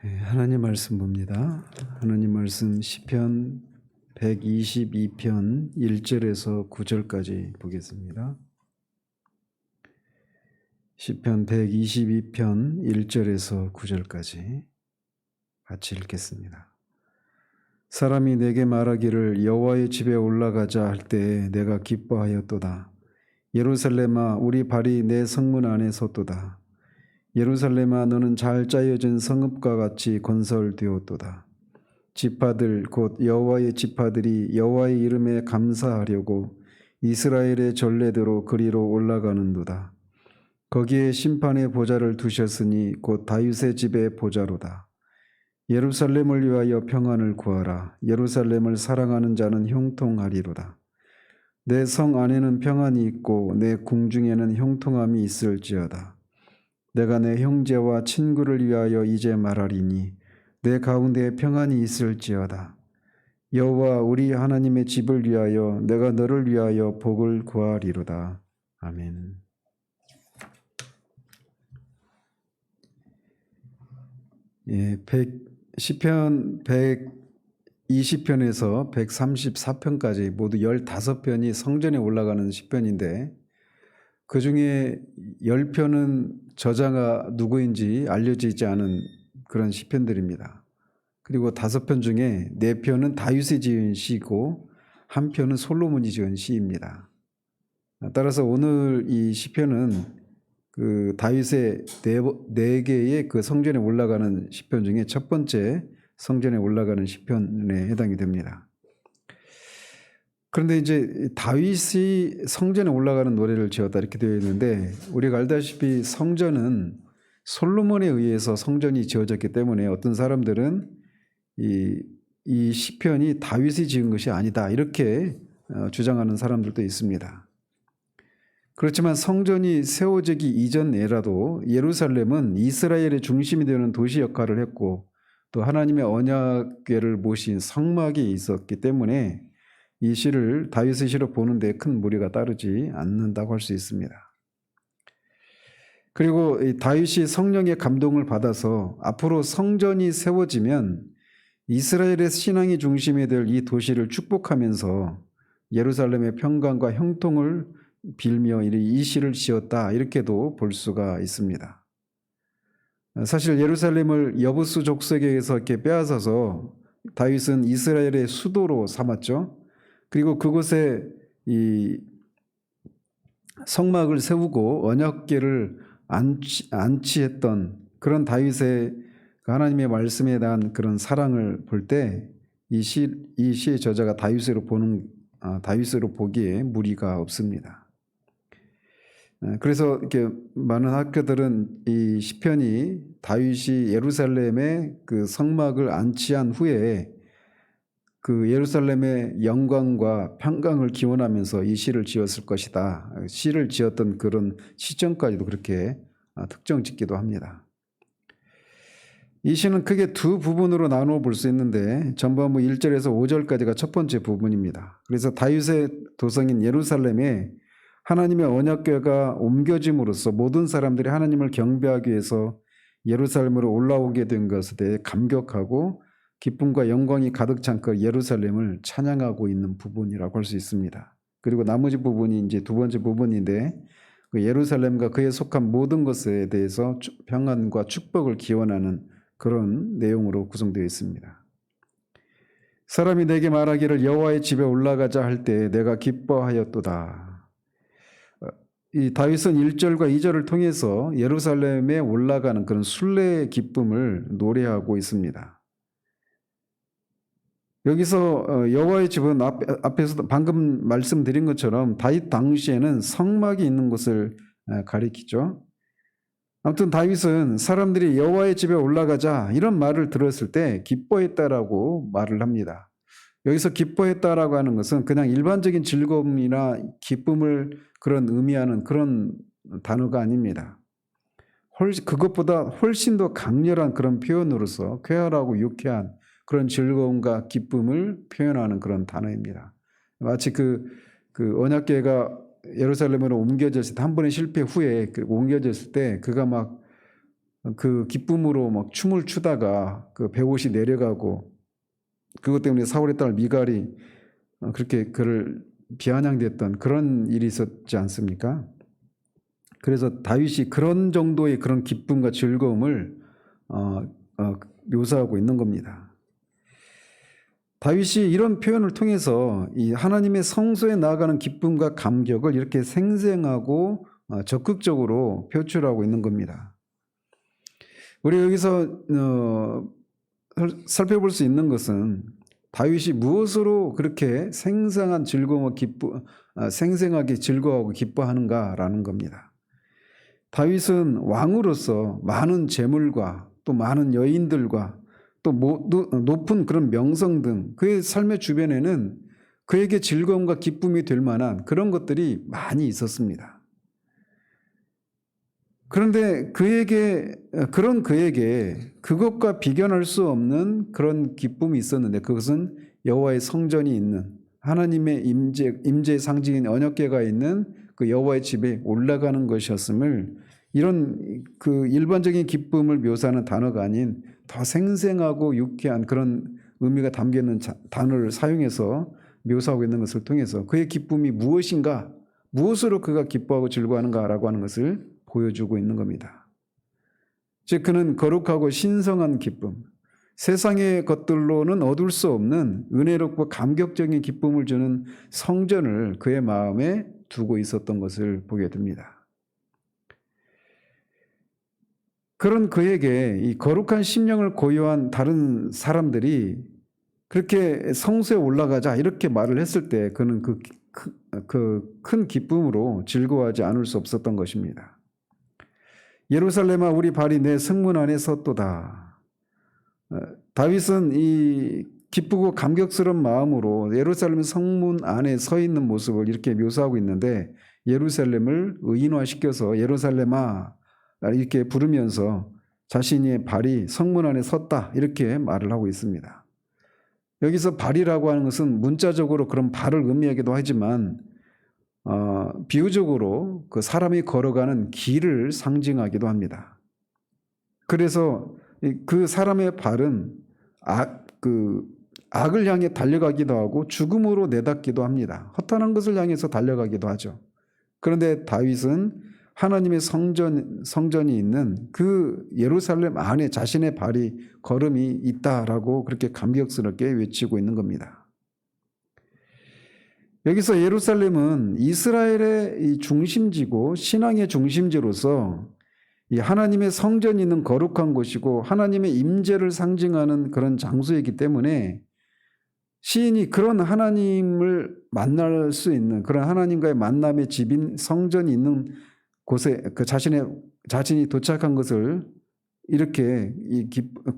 하나님 말씀 봅니다. 하나님 말씀 시편 122편 1절에서 9절까지 보겠습니다. 시편 122편 1절에서 9절까지 같이 읽겠습니다. 사람이 내게 말하기를 여호와의 집에 올라가자 할 때에 내가 기뻐하였도다. 예루살렘아 우리 발이 내 성문 안에 섰도다. 예루살렘아 너는 잘 짜여진 성읍과 같이 건설되었도다. 지파들 곧 여호와의 지파들이 여호와의 이름에 감사하려고 이스라엘의 전례대로 그리로 올라가는도다. 거기에 심판의 보좌를 두셨으니 곧 다윗의 집의 보좌로다. 예루살렘을 위하여 평안을 구하라. 예루살렘을 사랑하는 자는 형통하리로다. 내 성 안에는 평안이 있고 내 궁중에는 형통함이 있을지어다. 내가 내 형제와 친구를 위하여 이제 말하리니 내 가운데 평안이 있을지어다. 여호와 우리 하나님의 집을 위하여 내가 너를 위하여 복을 구하리로다. 아멘. 시편 120편에서 134편까지 모두 15편이 성전에 올라가는 시편인데 그 중에 10편은 저자가 누구인지 알려지지 않은 그런 시편들입니다. 그리고 5편 중에 4편은 다윗이 지은 시고 1편은 솔로몬이 지은 시입니다. 따라서 오늘 이 시편은 그 다윗의 4개의 그 성전에 올라가는 시편 중에 첫 번째 성전에 올라가는 시편에 해당이 됩니다. 그런데 이제 다윗이 성전에 올라가는 노래를 지었다 이렇게 되어 있는데 우리가 알다시피 성전은 솔로몬에 의해서 성전이 지어졌기 때문에 어떤 사람들은 이 시편이 다윗이 지은 것이 아니다 이렇게 주장하는 사람들도 있습니다. 그렇지만 성전이 세워지기 이전에라도 예루살렘은 이스라엘의 중심이 되는 도시 역할을 했고 또 하나님의 언약궤를 모신 성막이 있었기 때문에 이 시를 다윗의 시로 보는데 큰 무리가 따르지 않는다고 할 수 있습니다. 그리고 다윗이 성령의 감동을 받아서 앞으로 성전이 세워지면 이스라엘의 신앙이 중심이 될 이 도시를 축복하면서 예루살렘의 평강과 형통을 빌며 이 시를 지었다 이렇게도 볼 수가 있습니다. 사실 예루살렘을 여부수 족속에게서 이렇게 빼앗아서 다윗은 이스라엘의 수도로 삼았죠. 그리고 그곳에 이 성막을 세우고 언약궤를 안치했던 그런 다윗의 하나님의 말씀에 대한 그런 사랑을 볼 때 이 시의 저자가 다윗으로 보기에 무리가 없습니다. 그래서 이렇게 많은 학교들은 이 시편이 다윗이 예루살렘의 그 성막을 안치한 후에 그 예루살렘의 영광과 평강을 기원하면서 이 시를 지었을 것이다. 시를 지었던 그런 시점까지도 그렇게 특정 짓기도 합니다. 이 시는 크게 두 부분으로 나누어 볼 수 있는데 전반부 1절에서 5절까지가 첫 번째 부분입니다. 그래서 다윗의 도성인 예루살렘에 하나님의 언약궤가 옮겨짐으로써 모든 사람들이 하나님을 경배하기 위해서 예루살렘으로 올라오게 된 것에 대해 감격하고 기쁨과 영광이 가득 찬 그 예루살렘을 찬양하고 있는 부분이라고 할 수 있습니다. 그리고 나머지 부분이 이제 두 번째 부분인데 그 예루살렘과 그에 속한 모든 것에 대해서 평안과 축복을 기원하는 그런 내용으로 구성되어 있습니다. 사람이 내게 말하기를 여호와의 집에 올라가자 할 때 내가 기뻐하였도다. 이 다윗은 1절과 2절을 통해서 예루살렘에 올라가는 그런 순례의 기쁨을 노래하고 있습니다. 여기서 여호와의 집은 앞에서 방금 말씀드린 것처럼 다윗 당시에는 성막이 있는 곳을 가리키죠. 아무튼 다윗은 사람들이 여호와의 집에 올라가자 이런 말을 들었을 때 기뻐했다라고 말을 합니다. 여기서 기뻐했다라고 하는 것은 그냥 일반적인 즐거움이나 기쁨을 그런 의미하는 그런 단어가 아닙니다. 그것보다 훨씬 더 강렬한 그런 표현으로서 쾌활하고 유쾌한 그런 즐거움과 기쁨을 표현하는 그런 단어입니다. 마치 그 언약궤가 예루살렘으로 옮겨졌을 때 한 번의 실패 후에 옮겨졌을 때 그가 막 그 기쁨으로 막 춤을 추다가 그 베옷이 내려가고 그것 때문에 사울의 딸 미갈이 그렇게 그를 비아냥댔던 그런 일이 있었지 않습니까? 그래서 다윗이 그런 정도의 그런 기쁨과 즐거움을 묘사하고 있는 겁니다. 다윗이 이런 표현을 통해서 이 하나님의 성소에 나아가는 기쁨과 감격을 이렇게 생생하고 적극적으로 표출하고 있는 겁니다. 우리 여기서 살펴볼 수 있는 것은 다윗이 무엇으로 그렇게 생생한 즐거움과 생생하게 즐거워하고 기뻐하는가라는 겁니다. 다윗은 왕으로서 많은 재물과 또 많은 여인들과 또 높은 그런 명성 등 그의 삶의 주변에는 그에게 즐거움과 기쁨이 될 만한 그런 것들이 많이 있었습니다. 그런데 그런 그에게 그것과 비견할 수 없는 그런 기쁨이 있었는데 그것은 여호와의 성전이 있는 하나님의 임재의 상징인 언약궤가 있는 그 여호와의 집에 올라가는 것이었음을 이런 그 일반적인 기쁨을 묘사하는 단어가 아닌 더 생생하고 유쾌한 그런 의미가 담겨 있는 단어를 사용해서 묘사하고 있는 것을 통해서 그의 기쁨이 무엇인가, 무엇으로 그가 기뻐하고 즐거워하는가라고 하는 것을 보여주고 있는 겁니다. 즉 그는 거룩하고 신성한 기쁨, 세상의 것들로는 얻을 수 없는 은혜롭고 감격적인 기쁨을 주는 성전을 그의 마음에 두고 있었던 것을 보게 됩니다. 그런 그에게 이 거룩한 심령을 고유한 다른 사람들이 그렇게 성소에 올라가자 이렇게 말을 했을 때 그는 그 큰 기쁨으로 즐거워하지 않을 수 없었던 것입니다. 예루살렘아 우리 발이 내 성문 안에 섰도다. 다윗은 이 기쁘고 감격스러운 마음으로 예루살렘 성문 안에 서 있는 모습을 이렇게 묘사하고 있는데 예루살렘을 의인화시켜서 예루살렘아 이렇게 부르면서 자신의 발이 성문 안에 섰다 이렇게 말을 하고 있습니다. 여기서 발이라고 하는 것은 문자적으로 그런 발을 의미하기도 하지만 비유적으로 그 사람이 걸어가는 길을 상징하기도 합니다. 그래서 그 사람의 발은 악을 향해 달려가기도 하고 죽음으로 내닫기도 합니다. 허탄한 것을 향해서 달려가기도 하죠. 그런데 다윗은 하나님의 성전이 있는 그 예루살렘 안에 자신의 발이 걸음이 있다라고 그렇게 감격스럽게 외치고 있는 겁니다. 여기서 예루살렘은 이스라엘의 이 중심지고 신앙의 중심지로서 이 하나님의 성전이 있는 거룩한 곳이고 하나님의 임재를 상징하는 그런 장소이기 때문에 시인이 그런 하나님을 만날 수 있는 그런 하나님과의 만남의 집인 성전이 있는 곳에 그 자신이 도착한 것을 이렇게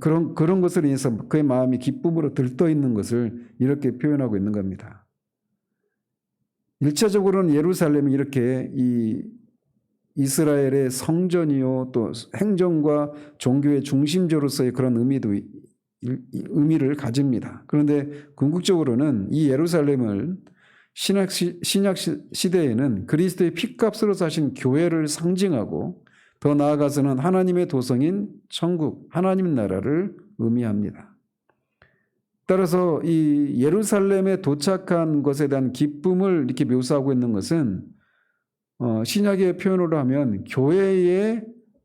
그런 것을 인해서 그의 마음이 기쁨으로 들떠 있는 것을 이렇게 표현하고 있는 겁니다. 일차적으로는 예루살렘이 이렇게 이 이스라엘의 성전이요 또 행정과 종교의 중심지로서의 그런 의미를 가집니다. 그런데 궁극적으로는 이 예루살렘을 신약 시대에는 그리스도의 피값으로 사신 교회를 상징하고 더 나아가서는 하나님의 도성인 천국, 하나님 나라를 의미합니다. 따라서 이 예루살렘에 도착한 것에 대한 기쁨을 이렇게 묘사하고 있는 것은 신약의 표현으로 하면 교회에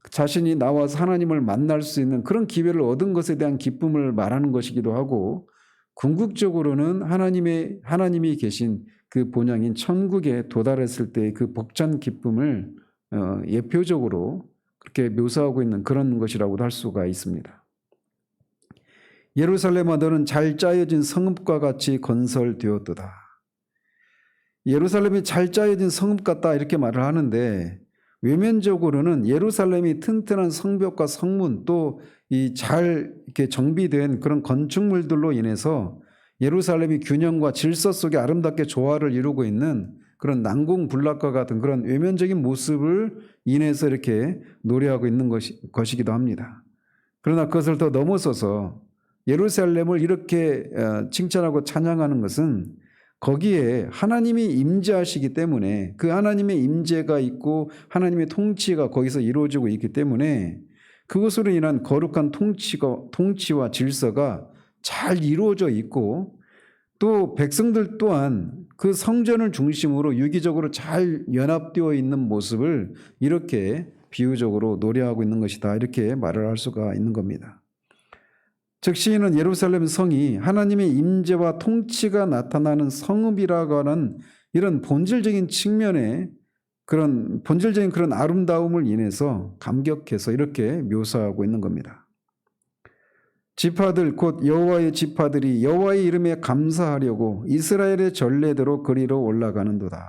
자신이 나와서 하나님을 만날 수 있는 그런 기회를 얻은 것에 대한 기쁨을 말하는 것이기도 하고 궁극적으로는 하나님이 계신 그 본향인 천국에 도달했을 때의 그 벅찬 기쁨을 예표적으로 그렇게 묘사하고 있는 그런 것이라고도 할 수가 있습니다. 예루살렘아 너는 잘 짜여진 성읍과 같이 건설되었도다. 예루살렘이 잘 짜여진 성읍 같다 이렇게 말을 하는데 외면적으로는 예루살렘이 튼튼한 성벽과 성문 또 이 잘 이렇게 정비된 그런 건축물들로 인해서 예루살렘이 균형과 질서 속에 아름답게 조화를 이루고 있는 그런 난공불락과 같은 그런 외면적인 모습을 인해서 이렇게 노래하고 있는 것이기도 합니다. 그러나 그것을 더 넘어서서 예루살렘을 이렇게 칭찬하고 찬양하는 것은 거기에 하나님이 임재하시기 때문에 그 하나님의 임재가 있고 하나님의 통치가 거기서 이루어지고 있기 때문에 그것으로 인한 거룩한 통치와 질서가 잘 이루어져 있고 또 백성들 또한 그 성전을 중심으로 유기적으로 잘 연합되어 있는 모습을 이렇게 비유적으로 노래하고 있는 것이다. 이렇게 말을 할 수가 있는 겁니다. 즉 시인은 예루살렘 성이 하나님의 임재와 통치가 나타나는 성읍이라고 하는 이런 본질적인 측면에 그런 본질적인 그런 아름다움을 인해서 감격해서 이렇게 묘사하고 있는 겁니다. 지파들 곧 여호와의 지파들이 여호와의 이름에 감사하려고 이스라엘의 전례대로 그리로 올라가는도다.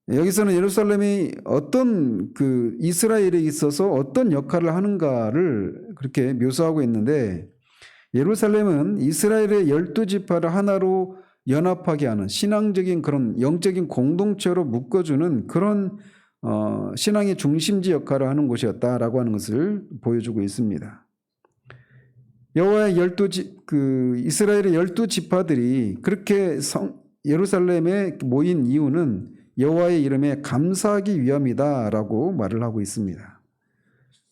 여기서는 예루살렘이 어떤 그 이스라엘에 있어서 어떤 역할을 하는가를 그렇게 묘사하고 있는데 예루살렘은 이스라엘의 12지파를 하나로 연합하게 하는 신앙적인 그런 영적인 공동체로 묶어주는 그런 신앙의 중심지 역할을 하는 곳이었다라고 하는 것을 보여주고 있습니다. 여호와의 이스라엘의 12지파들이 그렇게 예루살렘에 모인 이유는 여호와의 이름에 감사하기 위함이다라고 말을 하고 있습니다.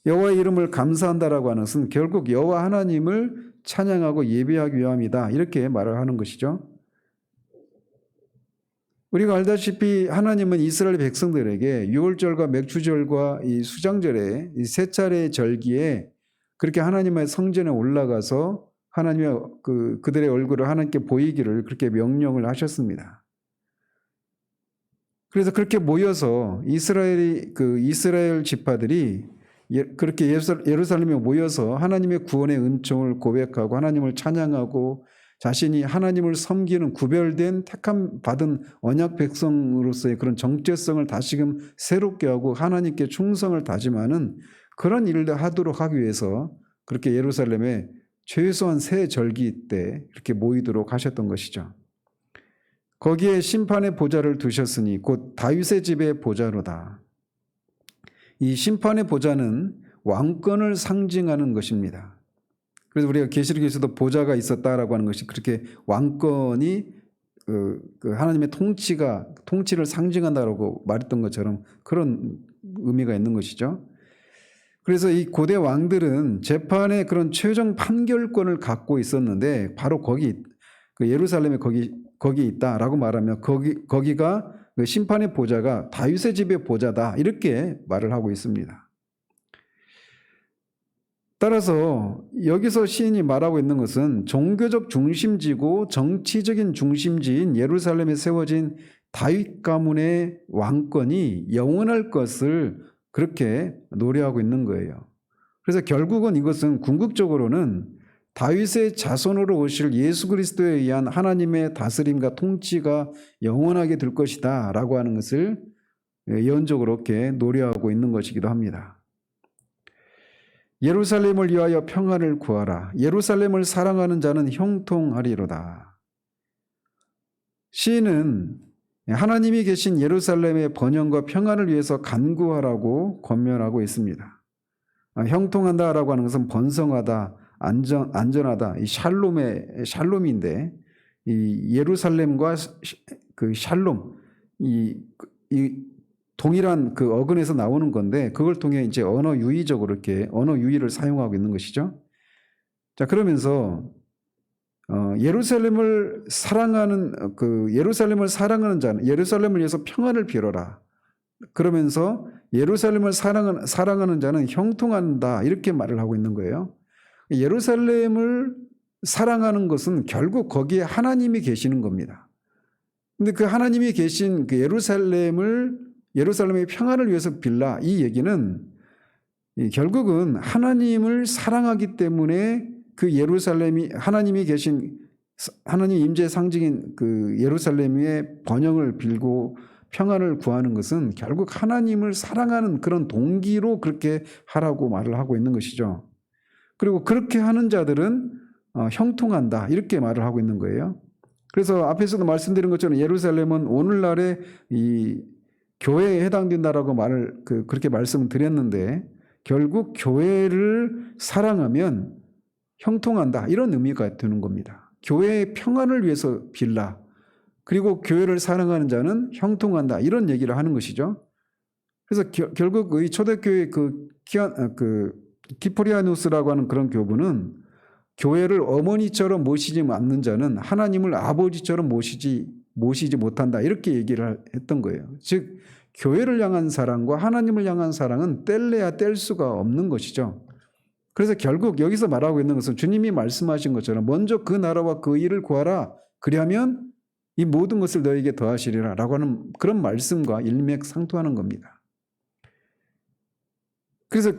여호와의 이름을 감사한다라고 하는 것은 결국 여호와 하나님을 찬양하고 예배하기 위함이다. 이렇게 말을 하는 것이죠. 우리가 알다시피 하나님은 이스라엘 백성들에게 유월절과 맥주절과 이 수장절에 이 세 차례의 절기에 그렇게 하나님의 성전에 올라가서 하나님의 그들의 얼굴을 하나님께 보이기를 그렇게 명령을 하셨습니다. 그래서 그렇게 모여서 이스라엘 지파들이 그렇게 예루살렘에 모여서 하나님의 구원의 은총을 고백하고 하나님을 찬양하고 자신이 하나님을 섬기는 구별된 택함 받은 언약 백성으로서의 그런 정체성을 다시금 새롭게 하고 하나님께 충성을 다짐하는 그런 일을 하도록 하기 위해서 그렇게 예루살렘에 최소한 세 절기 때 이렇게 모이도록 하셨던 것이죠. 거기에 심판의 보좌를 두셨으니 곧 다윗의 집의 보좌로다. 이 심판의 보좌는 왕권을 상징하는 것입니다. 그래서 우리가 계시록에서도 보좌가 있었다라고 하는 것이 그렇게 왕권이 하나님의 통치를 상징한다라고 말했던 것처럼 그런 의미가 있는 것이죠. 그래서 이 고대 왕들은 재판의 그런 최종 판결권을 갖고 있었는데 바로 예루살렘에 거기 있다라고 말하면 거기가 그 심판의 보좌가 다윗의 집의 보좌다 이렇게 말을 하고 있습니다. 따라서 여기서 시인이 말하고 있는 것은 종교적 중심지고 정치적인 중심지인 예루살렘에 세워진 다윗 가문의 왕권이 영원할 것을 그렇게 노래하고 있는 거예요. 그래서 결국은 이것은 궁극적으로는 다윗의 자손으로 오실 예수 그리스도에 의한 하나님의 다스림과 통치가 영원하게 될 것이다 라고 하는 것을 예언적으로 이렇게 노래하고 있는 것이기도 합니다. 예루살렘을 위하여 평안을 구하라. 예루살렘을 사랑하는 자는 형통하리로다. 시인은 하나님이 계신 예루살렘의 번영과 평안을 위해서 간구하라고 권면하고 있습니다. 형통한다라고 하는 것은 번성하다, 안전하다, 이 샬롬인데 이 예루살렘과 그 샬롬 이 동일한 그 어근에서 나오는 건데 그걸 통해 이제 언어 유의적으로 이렇게 언어 유의를 사용하고 있는 것이죠. 자, 그러면서 예루살렘을 사랑하는 자는 예루살렘을 위해서 평안을 빌어라. 그러면서 예루살렘을 사랑하는 자는 형통한다 이렇게 말을 하고 있는 거예요. 예루살렘을 사랑하는 것은 결국 거기에 하나님이 계시는 겁니다. 근데 그 하나님이 계신 그 예루살렘의 평안을 위해서 빌라 이 얘기는 결국은 하나님을 사랑하기 때문에 그 예루살렘이 하나님이 계신 하나님 임재의 상징인 그 예루살렘의 번영을 빌고 평안을 구하는 것은 결국 하나님을 사랑하는 그런 동기로 그렇게 하라고 말을 하고 있는 것이죠. 그리고 그렇게 하는 자들은 형통한다 이렇게 말을 하고 있는 거예요. 그래서 앞에서도 말씀드린 것처럼 예루살렘은 오늘날의 이 교회에 해당된다라고 그렇게 말씀을 드렸는데 결국 교회를 사랑하면 형통한다 이런 의미가 되는 겁니다. 교회의 평안을 위해서 빌라 그리고 교회를 사랑하는 자는 형통한다 이런 얘기를 하는 것이죠. 그래서 결국 이 초대교회 키프리아누스라고 하는 그런 교부는 교회를 어머니처럼 모시지 않는 자는 하나님을 아버지처럼 모시지 못한다, 이렇게 얘기를 했던 거예요. 즉 교회를 향한 사랑과 하나님을 향한 사랑은 뗄래야 뗄 수가 없는 것이죠. 그래서 결국 여기서 말하고 있는 것은 주님이 말씀하신 것처럼 먼저 그 나라와 그 일을 구하라, 그리하면 이 모든 것을 너에게 더하시리라 라고 하는 그런 말씀과 일맥상통하는 겁니다. 그래서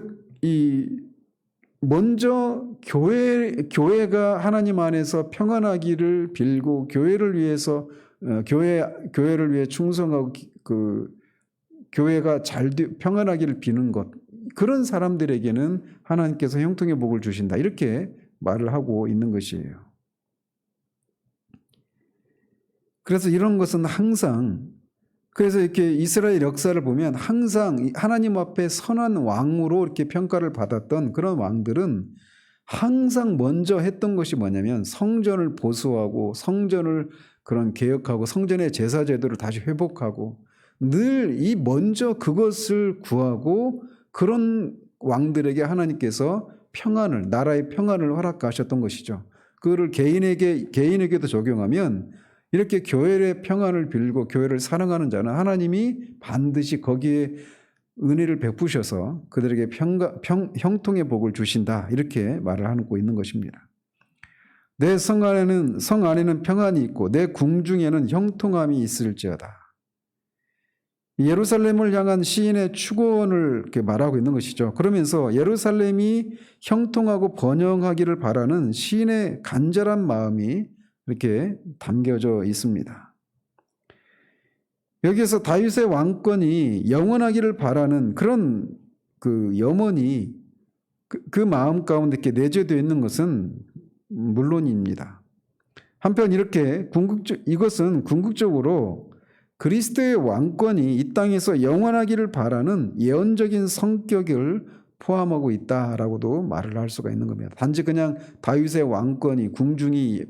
먼저 교회가 하나님 안에서 평안하기를 빌고 교회를 위해서 교회를 위해 충성하고 교회가 평안하기를 비는 것, 그런 사람들에게는 하나님께서 형통의 복을 주신다, 이렇게 말을 하고 있는 것이에요. 그래서 이런 것은 항상, 그래서 이렇게 이스라엘 역사를 보면 항상 하나님 앞에 선한 왕으로 이렇게 평가를 받았던 그런 왕들은 항상 먼저 했던 것이 뭐냐면 성전을 보수하고 성전을 개혁하고 성전의 제사 제도를 다시 회복하고 늘 먼저 그것을 구하고, 그런 왕들에게 하나님께서 나라의 평안을 허락하셨던 것이죠. 그거를 개인에게도 적용하면 이렇게 교회의 평안을 빌고 교회를 사랑하는 자는 하나님이 반드시 거기에 은혜를 베푸셔서 그들에게 형통의 복을 주신다, 이렇게 말을 하고 있는 것입니다. 내 성 안에는 평안이 있고 내 궁중에는 형통함이 있을지어다. 예루살렘을 향한 시인의 축원을 이렇게 말하고 있는 것이죠. 그러면서 예루살렘이 형통하고 번영하기를 바라는 시인의 간절한 마음이 이렇게 담겨져 있습니다. 여기에서 다윗의 왕권이 영원하기를 바라는 그런 염원이 그 마음 가운데 이렇게 내재되어 있는 것은 물론입니다. 한편 이것은 궁극적으로 그리스도의 왕권이 이 땅에서 영원하기를 바라는 예언적인 성격을 포함하고 있다라고도 말을 할 수가 있는 겁니다. 단지 그냥 다윗의 왕권이 궁중이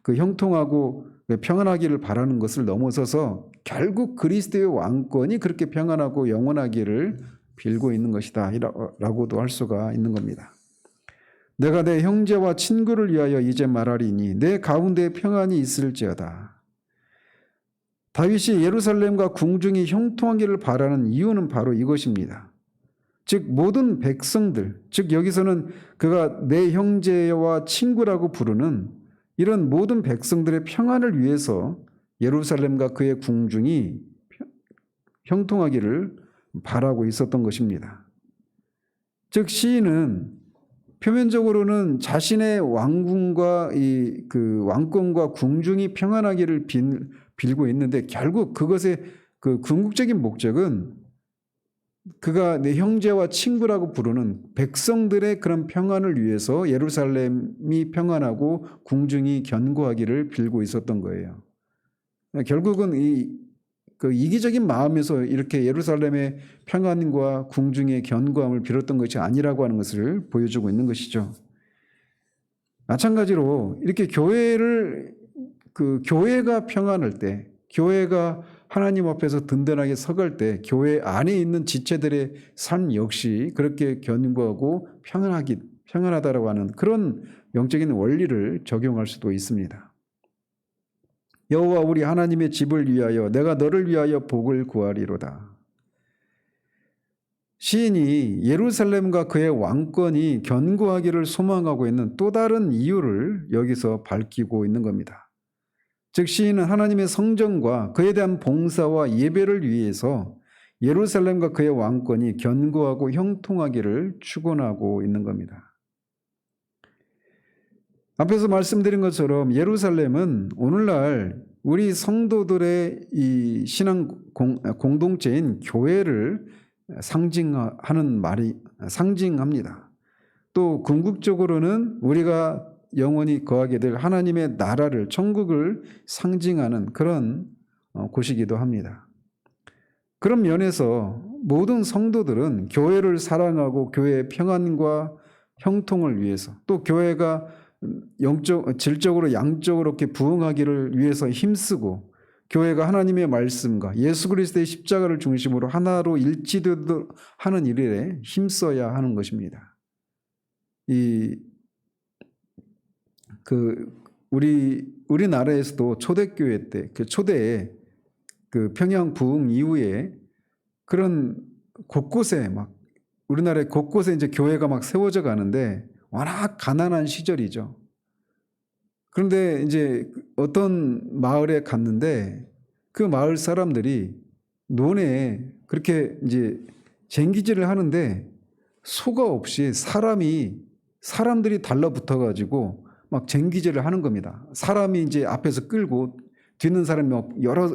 형통하고 평안하기를 바라는 것을 넘어서서 결국 그리스도의 왕권이 그렇게 평안하고 영원하기를 빌고 있는 것이다 라고도 할 수가 있는 겁니다. 내가 내 형제와 친구를 위하여 이제 말하리니 내 가운데 평안이 있을지어다. 다윗이 예루살렘과 궁중이 형통하기를 바라는 이유는 바로 이것입니다. 즉 모든 백성들, 즉 여기서는 그가 내 형제와 친구라고 부르는 이런 모든 백성들의 평안을 위해서 예루살렘과 그의 궁중이 형통하기를 바라고 있었던 것입니다. 즉 시인은 표면적으로는 자신의 왕궁과 왕권과 궁중이 평안하기를 빌고 있는데 결국 그것의 궁극적인 목적은 그가 내 형제와 친구라고 부르는 백성들의 그런 평안을 위해서 예루살렘이 평안하고 궁중이 견고하기를 빌고 있었던 거예요. 결국은 이기적인 마음에서 이렇게 예루살렘의 평안과 궁중의 견고함을 빌었던 것이 아니라고 하는 것을 보여주고 있는 것이죠. 마찬가지로 이렇게 교회가 평안할 때, 교회가 하나님 앞에서 든든하게 서갈 때 교회 안에 있는 지체들의 삶 역시 그렇게 견고하고 평안하다라고 하는 그런 영적인 원리를 적용할 수도 있습니다. 여호와 우리 하나님의 집을 위하여 내가 너를 위하여 복을 구하리로다. 시인이 예루살렘과 그의 왕권이 견고하기를 소망하고 있는 또 다른 이유를 여기서 밝히고 있는 겁니다. 즉 시인은 하나님의 성전과 그에 대한 봉사와 예배를 위해서 예루살렘과 그의 왕권이 견고하고 형통하기를 축원하고 있는 겁니다. 앞에서 말씀드린 것처럼 예루살렘은 오늘날 우리 성도들의 이 신앙 공동체인 교회를 상징합니다. 또 궁극적으로는 우리가 영원히 거하게 될 하나님의 나라를, 천국을 상징하는 그런 곳이기도 합니다. 그런 면에서 모든 성도들은 교회를 사랑하고 교회의 평안과 형통을 위해서, 또 교회가 질적으로 양적으로 이렇게 부흥하기를 위해서 힘쓰고 교회가 하나님의 말씀과 예수 그리스도의 십자가를 중심으로 하나로 일치되도록 하는 일에 힘써야 하는 것입니다. 우리나라에서도 초대교회 때, 그 초대에 그 평양 부흥 이후에 그런 곳곳에 막 우리나라의 곳곳에 이제 교회가 막 세워져 가는데 워낙 가난한 시절이죠. 그런데 이제 어떤 마을에 갔는데 그 마을 사람들이 논에 그렇게 이제 쟁기질을 하는데 소가 없이 사람들이 달라붙어 가지고 막 쟁기질을 하는 겁니다. 사람이 이제 앞에서 끌고 뒤는 사람이 막 여러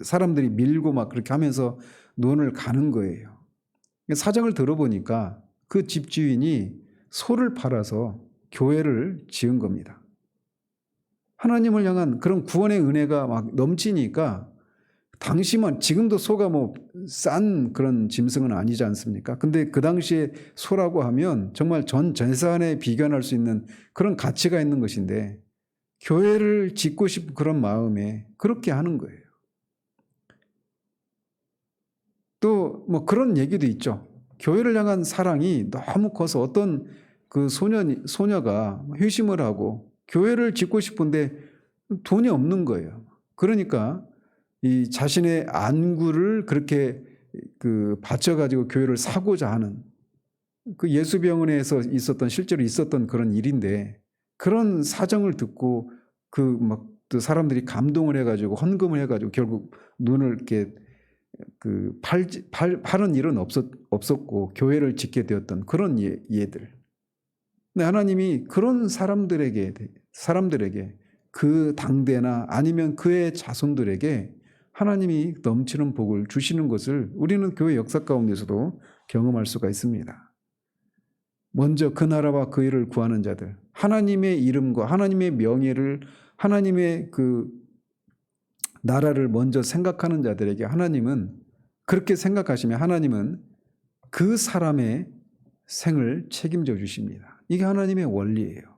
사람들이 밀고 막 그렇게 하면서 논을 가는 거예요. 사정을 들어보니까 그 집주인이 소를 팔아서 교회를 지은 겁니다. 하나님을 향한 그런 구원의 은혜가 막 넘치니까 당시만 지금도 소가 뭐 싼 그런 짐승은 아니지 않습니까? 근데 그 당시에 소라고 하면 정말 전 재산에 비견할 수 있는 그런 가치가 있는 것인데 교회를 짓고 싶은 그런 마음에 그렇게 하는 거예요. 또 뭐 그런 얘기도 있죠. 교회를 향한 사랑이 너무 커서 어떤 그 소녀가 회심을 하고 교회를 짓고 싶은데 돈이 없는 거예요. 그러니까 이 자신의 안구를 그렇게 그 바쳐가지고 교회를 사고자 하는 그 예수병원에서 실제로 있었던 그런 일인데 그런 사정을 듣고 또 사람들이 감동을 해가지고 헌금을 해가지고 결국 눈을 이렇게 파는 일은 없었고 교회를 짓게 되었던 그런 예들. 근데 하나님이 그런 사람들에게 그 당대나 아니면 그의 자손들에게 하나님이 넘치는 복을 주시는 것을 우리는 교회 역사 가운데서도 경험할 수가 있습니다. 먼저 그 나라와 그 일을 구하는 자들, 하나님의 이름과 하나님의 명예를 하나님의 그 나라를 먼저 생각하는 자들에게 하나님은 그렇게 생각하시면 하나님은 그 사람의 생을 책임져 주십니다. 이게 하나님의 원리예요.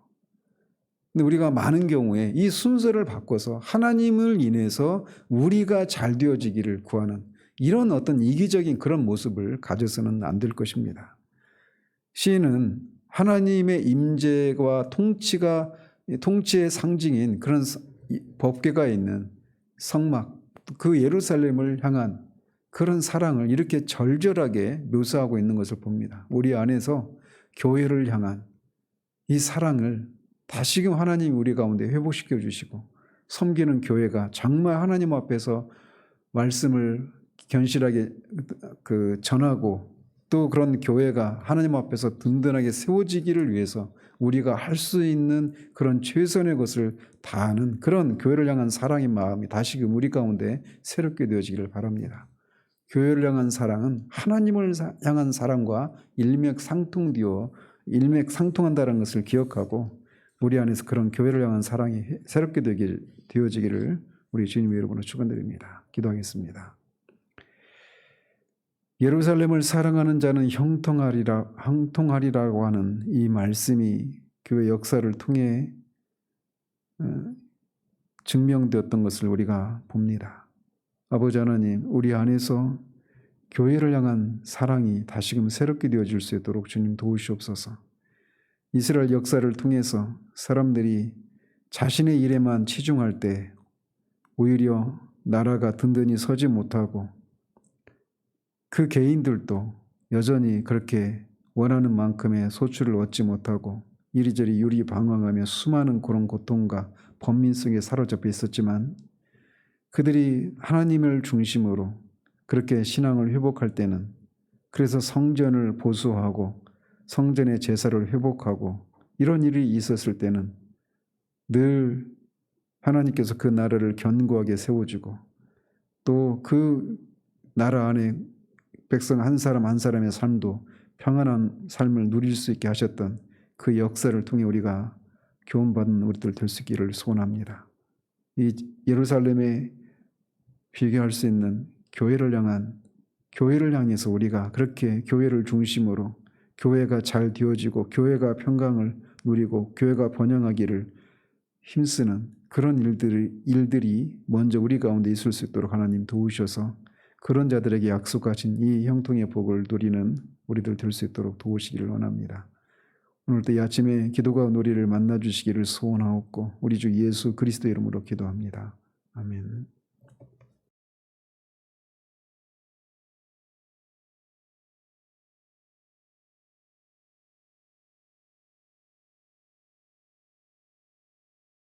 근데 우리가 많은 경우에 이 순서를 바꿔서 하나님을 인해서 우리가 잘 되어지기를 구하는 이런 어떤 이기적인 그런 모습을 가져서는 안 될 것입니다. 시인은 하나님의 임재와 통치의 상징인 그런 법궤가 있는 성막, 그 예루살렘을 향한 그런 사랑을 이렇게 절절하게 묘사하고 있는 것을 봅니다. 우리 안에서 교회를 향한 이 사랑을 다시금 하나님이 우리 가운데 회복시켜 주시고 섬기는 교회가 정말 하나님 앞에서 말씀을 견실하게 전하고 또 그런 교회가 하나님 앞에서 든든하게 세워지기를 위해서 우리가 할 수 있는 그런 최선의 것을 다하는 그런 교회를 향한 사랑의 마음이 다시금 우리 가운데 새롭게 되어지기를 바랍니다. 교회를 향한 사랑은 하나님을 향한 사랑과 일맥상통한다는 것을 기억하고 우리 안에서 그런 교회를 향한 사랑이 새롭게 되어지기를 우리 주님의 이름으로 축원드립니다. 기도하겠습니다. 예루살렘을 사랑하는 자는 형통하리라고 하는 이 말씀이 교회 역사를 통해 증명되었던 것을 우리가 봅니다. 아버지 하나님, 우리 안에서 교회를 향한 사랑이 다시금 새롭게 되어질 수 있도록 주님 도우시옵소서. 이스라엘 역사를 통해서 사람들이 자신의 일에만 치중할 때 오히려 나라가 든든히 서지 못하고 그 개인들도 여전히 그렇게 원하는 만큼의 소출을 얻지 못하고 이리저리 유리방황하며 수많은 그런 고통과 번민 속에 사로잡혀 있었지만 그들이 하나님을 중심으로 그렇게 신앙을 회복할 때는 그래서 성전을 보수하고 성전의 제사를 회복하고 이런 일이 있었을 때는 늘 하나님께서 그 나라를 견고하게 세워주고 또 그 나라 안에 백성 한 사람 한 사람의 삶도 평안한 삶을 누릴 수 있게 하셨던 그 역사를 통해 우리가 교훈받는 우리들 될 수 있기를 소원합니다. 이 예루살렘에 비교할 수 있는 교회를 향해서 우리가 그렇게 교회를 중심으로 교회가 잘 되어지고 교회가 평강을 누리고 교회가 번영하기를 힘쓰는 그런 일들이 먼저 우리 가운데 있을 수 있도록 하나님 도우셔서 그런 자들에게 약속하신 이 형통의 복을 누리는 우리들 될 수 있도록 도우시기를 원합니다. 오늘도 이 아침에 기도가 우리를 만나주시기를 소원하옵고 우리 주 예수 그리스도 이름으로 기도합니다. 아멘.